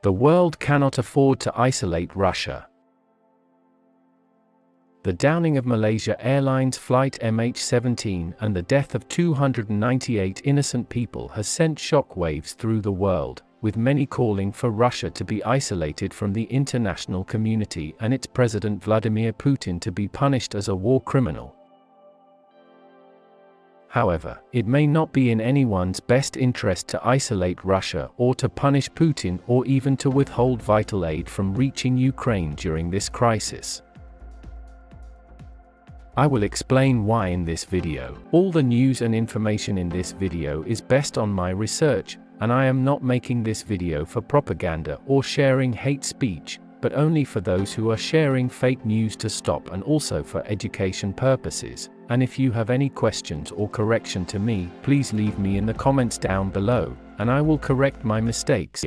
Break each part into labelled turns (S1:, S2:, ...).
S1: The world cannot afford to isolate Russia. The downing of Malaysia Airlines flight MH17 and the death of 298 innocent people has sent shockwaves through the world, with many calling for Russia to be isolated from the international community and its President Vladimir Putin to be punished as a war criminal. However, it may not be in anyone's best interest to isolate Russia or to punish Putin or even to withhold vital aid from reaching Ukraine during this crisis. I will explain why in this video. All the news and information in this video is based on my research, and I am not making this video for propaganda or sharing hate speech, but only for those who are sharing fake news to stop, and also for education purposes. And if you have any questions or correction to me, please leave me in the comments down below, and I will correct my mistakes.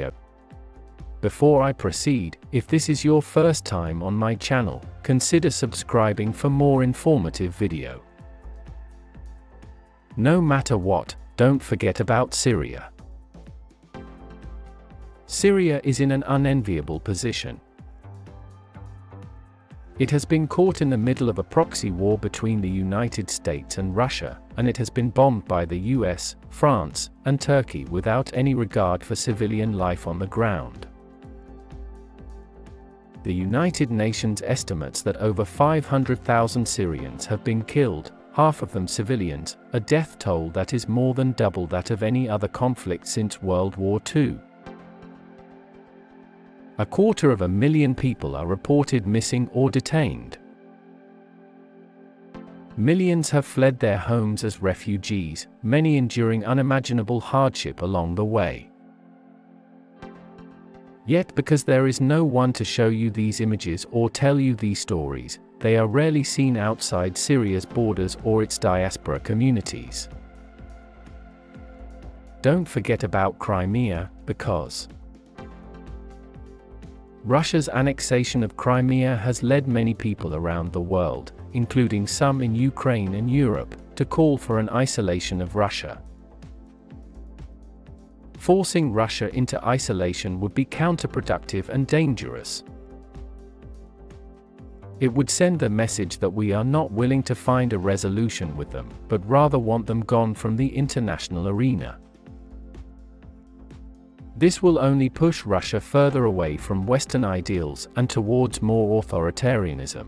S1: Before I proceed, if this is your first time on my channel, consider subscribing for more informative video. No matter what, don't forget about Syria. Syria is in an unenviable position. It has been caught in the middle of a proxy war between the United States and Russia, and it has been bombed by the US, France, and Turkey without any regard for civilian life on the ground. The United Nations estimates that over 500,000 Syrians have been killed, half of them civilians, a death toll that is more than double that of any other conflict since World War II. 250,000 people are reported missing or detained. Millions have fled their homes as refugees, many enduring unimaginable hardship along the way. Yet because there is no one to show you these images or tell you these stories, they are rarely seen outside Syria's borders or its diaspora communities. Don't forget about Crimea, because Russia's annexation of Crimea has led many people around the world, including some in Ukraine and Europe, to call for an isolation of Russia. Forcing Russia into isolation would be counterproductive and dangerous. It would send the message that we are not willing to find a resolution with them, but rather want them gone from the international arena. This will only push Russia further away from Western ideals and towards more authoritarianism.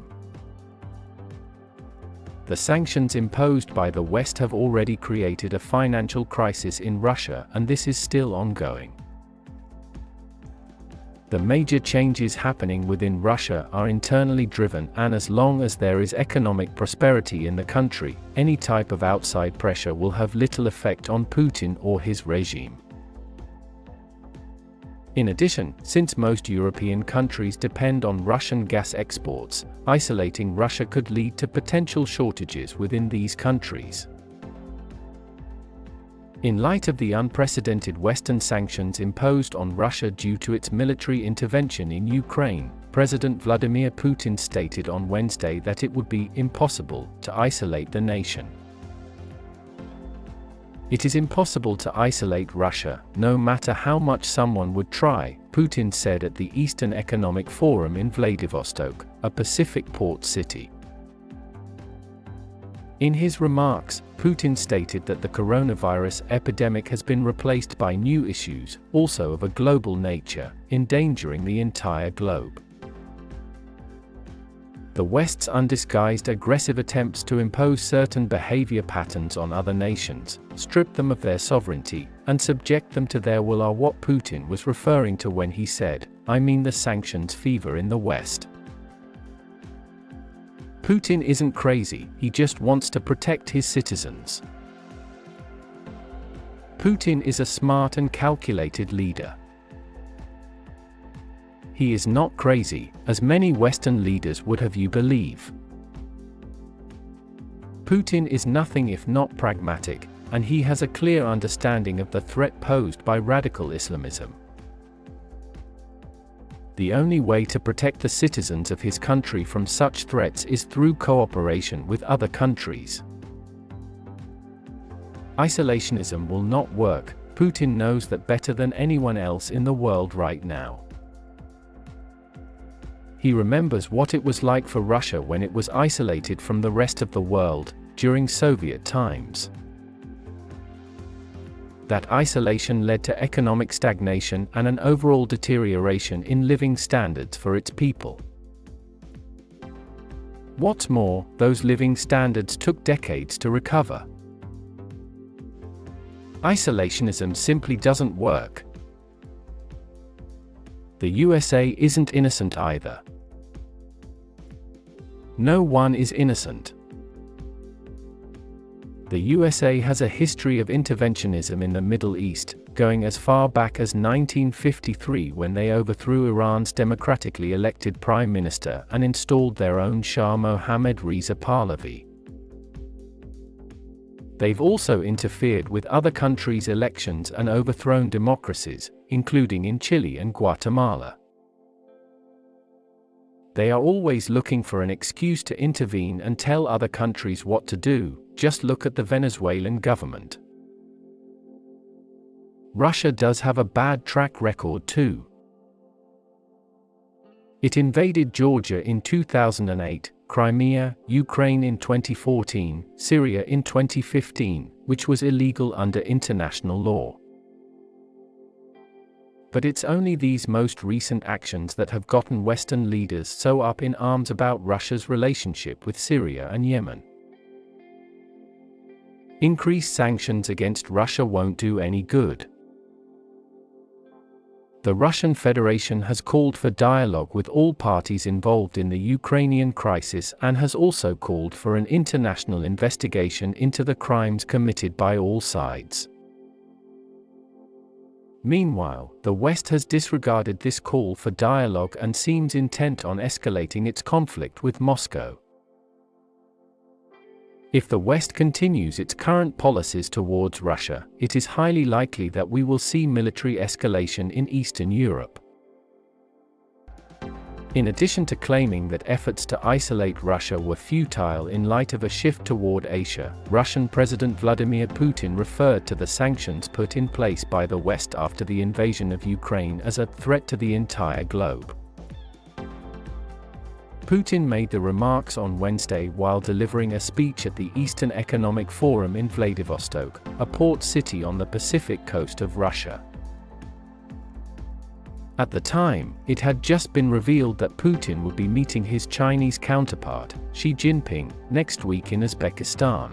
S1: The sanctions imposed by the West have already created a financial crisis in Russia, and this is still ongoing. The major changes happening within Russia are internally driven, and as long as there is economic prosperity in the country, any type of outside pressure will have little effect on Putin or his regime. In addition, since most European countries depend on Russian gas exports, isolating Russia could lead to potential shortages within these countries. In light of the unprecedented Western sanctions imposed on Russia due to its military intervention in Ukraine, President Vladimir Putin stated on Wednesday that it would be impossible to isolate the nation. It is impossible to isolate Russia, no matter how much someone would try, Putin said at the Eastern Economic Forum in Vladivostok, a Pacific port city. In his remarks, Putin stated that the coronavirus epidemic has been replaced by new issues, also of a global nature, endangering the entire globe. The West's undisguised aggressive attempts to impose certain behavior patterns on other nations, strip them of their sovereignty, and subject them to their will are what Putin was referring to when he said, "I mean the sanctions fever in the West." Putin isn't crazy, he just wants to protect his citizens. Putin is a smart and calculated leader. He is not crazy, as many Western leaders would have you believe. Putin is nothing if not pragmatic, and he has a clear understanding of the threat posed by radical Islamism. The only way to protect the citizens of his country from such threats is through cooperation with other countries. Isolationism will not work, Putin knows that better than anyone else in the world right now. He remembers what it was like for Russia when it was isolated from the rest of the world, during Soviet times. That isolation led to economic stagnation and an overall deterioration in living standards for its people. What's more, those living standards took decades to recover. Isolationism simply doesn't work. The USA isn't innocent either. No one is innocent. The USA has a history of interventionism in the Middle East, going as far back as 1953 when they overthrew Iran's democratically elected prime minister and installed their own Shah Mohammad Reza Pahlavi. They've also interfered with other countries' elections and overthrown democracies, including in Chile and Guatemala. They are always looking for an excuse to intervene and tell other countries what to do. Just look at the Venezuelan government. Russia does have a bad track record too. It invaded Georgia in 2008, Crimea, Ukraine in 2014, Syria in 2015, which was illegal under international law. But it's only these most recent actions that have gotten Western leaders so up in arms about Russia's relationship with Syria and Yemen. Increased sanctions against Russia won't do any good. The Russian Federation has called for dialogue with all parties involved in the Ukrainian crisis and has also called for an international investigation into the crimes committed by all sides. Meanwhile, the West has disregarded this call for dialogue and seems intent on escalating its conflict with Moscow. If the West continues its current policies towards Russia, it is highly likely that we will see military escalation in Eastern Europe. In addition to claiming that efforts to isolate Russia were futile in light of a shift toward Asia, Russian President Vladimir Putin referred to the sanctions put in place by the West after the invasion of Ukraine as a threat to the entire globe. Putin made the remarks on Wednesday while delivering a speech at the Eastern Economic Forum in Vladivostok, a port city on the Pacific coast of Russia. At the time, it had just been revealed that Putin would be meeting his Chinese counterpart, Xi Jinping, next week in Uzbekistan.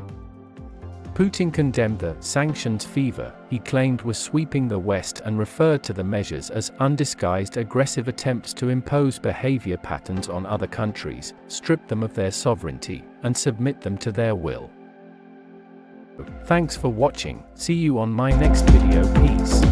S1: Putin condemned the sanctions fever he claimed was sweeping the West and referred to the measures as undisguised aggressive attempts to impose behavior patterns on other countries, strip them of their sovereignty, and submit them to their will. Thanks for watching. See you on my next video. Peace.